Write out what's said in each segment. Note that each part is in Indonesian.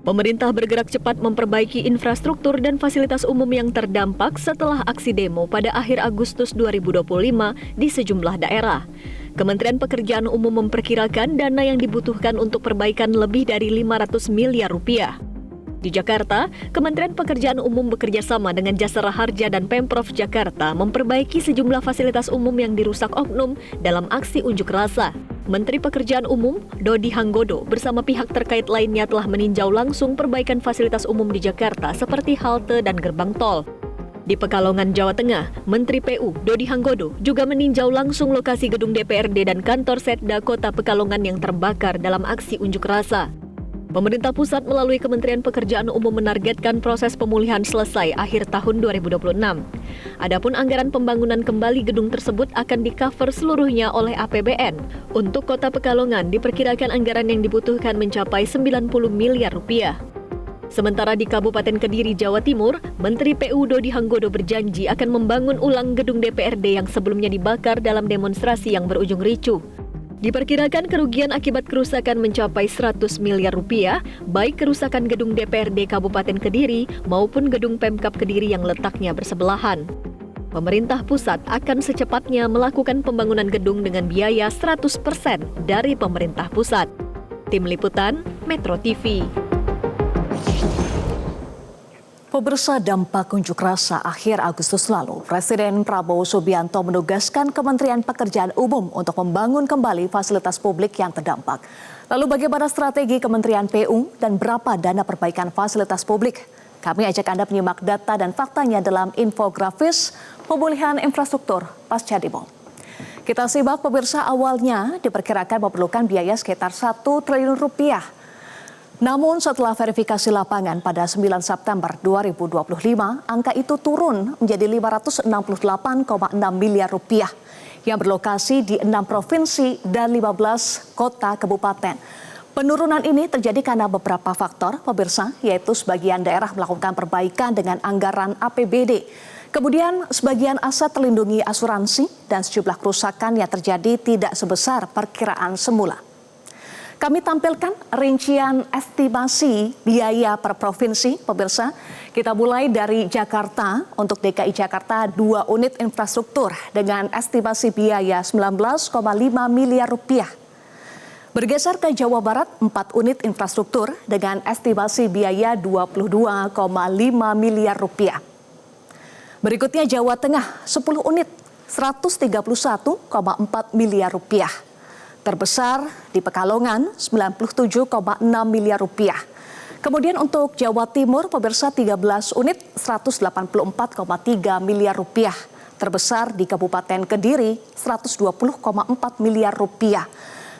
Pemerintah bergerak cepat memperbaiki infrastruktur dan fasilitas umum yang terdampak setelah aksi demo pada akhir Agustus 2025 di sejumlah daerah. Kementerian Pekerjaan Umum memperkirakan dana yang dibutuhkan untuk perbaikan lebih dari 500 miliar rupiah. Di Jakarta, Kementerian Pekerjaan Umum bekerjasama dengan Jasara Harja dan Pemprov Jakarta memperbaiki sejumlah fasilitas umum yang dirusak oknum dalam aksi unjuk rasa. Menteri Pekerjaan Umum, Dodi Hanggodo, bersama pihak terkait lainnya telah meninjau langsung perbaikan fasilitas umum di Jakarta seperti halte dan gerbang tol. Di Pekalongan, Jawa Tengah, Menteri PU, Dodi Hanggodo, juga meninjau langsung lokasi gedung DPRD dan kantor Setda Kota Pekalongan yang terbakar dalam aksi unjuk rasa. Pemerintah pusat melalui Kementerian Pekerjaan Umum menargetkan proses pemulihan selesai akhir tahun 2026. Adapun anggaran pembangunan kembali gedung tersebut akan di-cover seluruhnya oleh APBN. Untuk Kota Pekalongan diperkirakan anggaran yang dibutuhkan mencapai 90 miliar rupiah. Sementara di Kabupaten Kediri, Jawa Timur, Menteri PU Dodi Hanggodo berjanji akan membangun ulang gedung DPRD yang sebelumnya dibakar dalam demonstrasi yang berujung ricuh. Diperkirakan kerugian akibat kerusakan mencapai 100 miliar rupiah, baik kerusakan gedung DPRD Kabupaten Kediri maupun gedung Pemkab Kediri yang letaknya bersebelahan. Pemerintah pusat akan secepatnya melakukan pembangunan gedung dengan biaya 100% dari pemerintah pusat. Tim Liputan, Metro TV. Pemirsa, dampak unjuk rasa akhir Agustus lalu, Presiden Prabowo Subianto menugaskan Kementerian Pekerjaan Umum untuk membangun kembali fasilitas publik yang terdampak. Lalu bagaimana strategi Kementerian PU dan berapa dana perbaikan fasilitas publik? Kami ajak Anda menyimak data dan faktanya dalam infografis pemulihan infrastruktur pasca demo. Kita simak, pemirsa, awalnya diperkirakan memerlukan biaya sekitar 1 triliun rupiah. Namun setelah verifikasi lapangan pada 9 September 2025, angka itu turun menjadi 568,6 miliar rupiah yang berlokasi di 6 provinsi dan 15 kota kabupaten. Penurunan ini terjadi karena beberapa faktor, pemirsa, yaitu sebagian daerah melakukan perbaikan dengan anggaran APBD. Kemudian sebagian aset terlindungi asuransi dan sejumlah kerusakan yang terjadi tidak sebesar perkiraan semula. Kami tampilkan rincian estimasi biaya per provinsi, pemirsa. Kita mulai dari Jakarta. Untuk DKI Jakarta, 2 unit infrastruktur dengan estimasi biaya 19,5 miliar rupiah. Bergeser ke Jawa Barat, 4 unit infrastruktur dengan estimasi biaya 22,5 miliar rupiah. Berikutnya Jawa Tengah, 10 unit, 131,4 miliar rupiah. Terbesar di Pekalongan, 97,6 miliar rupiah. Kemudian untuk Jawa Timur, pemirsa, 13 unit, 184,3 miliar rupiah. Terbesar di Kabupaten Kediri, 120,4 miliar rupiah.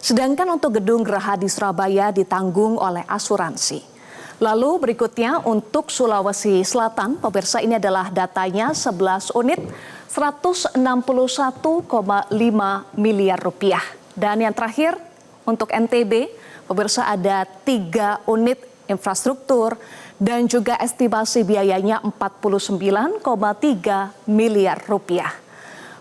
Sedangkan untuk gedung Geraha di Surabaya ditanggung oleh asuransi. Lalu berikutnya untuk Sulawesi Selatan, pemirsa, ini adalah datanya 11 unit, 161,5 miliar rupiah. Dan yang terakhir untuk NTB, pemirsa, ada 3 unit infrastruktur dan juga estimasi biayanya 49,3 miliar rupiah.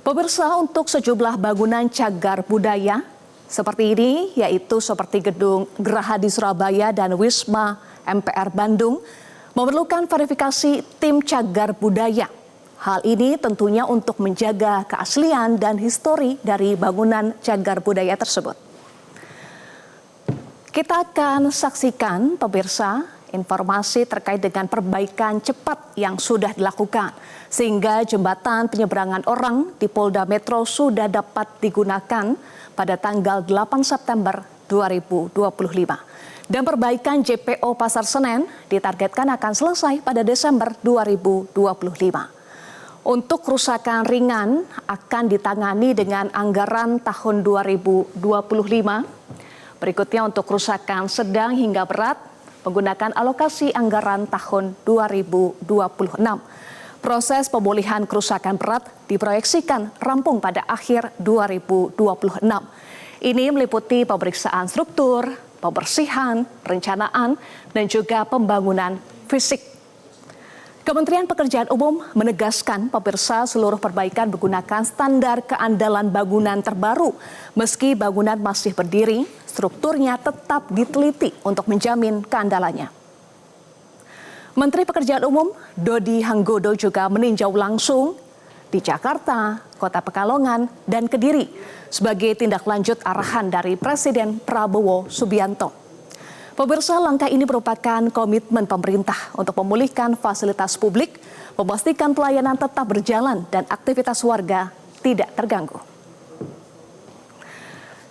Pemirsa, untuk sejumlah bangunan cagar budaya seperti ini, yaitu seperti gedung Geraha di Surabaya dan Wisma MPR Bandung, memerlukan verifikasi tim cagar budaya. Hal ini tentunya untuk menjaga keaslian dan histori dari bangunan cagar budaya tersebut. Kita akan saksikan, pemirsa, informasi terkait dengan perbaikan cepat yang sudah dilakukan. Sehingga jembatan penyeberangan orang di Polda Metro sudah dapat digunakan pada tanggal 8 September 2025. Dan perbaikan JPO Pasar Senen ditargetkan akan selesai pada Desember 2025. Untuk kerusakan ringan akan ditangani dengan anggaran tahun 2025. Berikutnya untuk kerusakan sedang hingga berat menggunakan alokasi anggaran tahun 2026. Proses pemulihan kerusakan berat diproyeksikan rampung pada akhir 2026. Ini meliputi pemeriksaan struktur, pembersihan, perencanaan, dan juga pembangunan fisik. Kementerian Pekerjaan Umum menegaskan, pemirsa, seluruh perbaikan menggunakan standar keandalan bangunan terbaru. Meski bangunan masih berdiri, strukturnya tetap diteliti untuk menjamin keandalannya. Menteri Pekerjaan Umum Dodi Hanggodo juga meninjau langsung di Jakarta, Kota Pekalongan, dan Kediri sebagai tindak lanjut arahan dari Presiden Prabowo Subianto. Pemirsa, langkah ini merupakan komitmen pemerintah untuk memulihkan fasilitas publik, memastikan pelayanan tetap berjalan dan aktivitas warga tidak terganggu.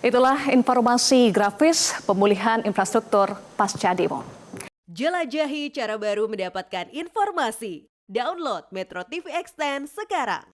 Itulah informasi grafis pemulihan infrastruktur pasca demo. Jelajahi cara baru mendapatkan informasi. Download Metro TV Extend sekarang.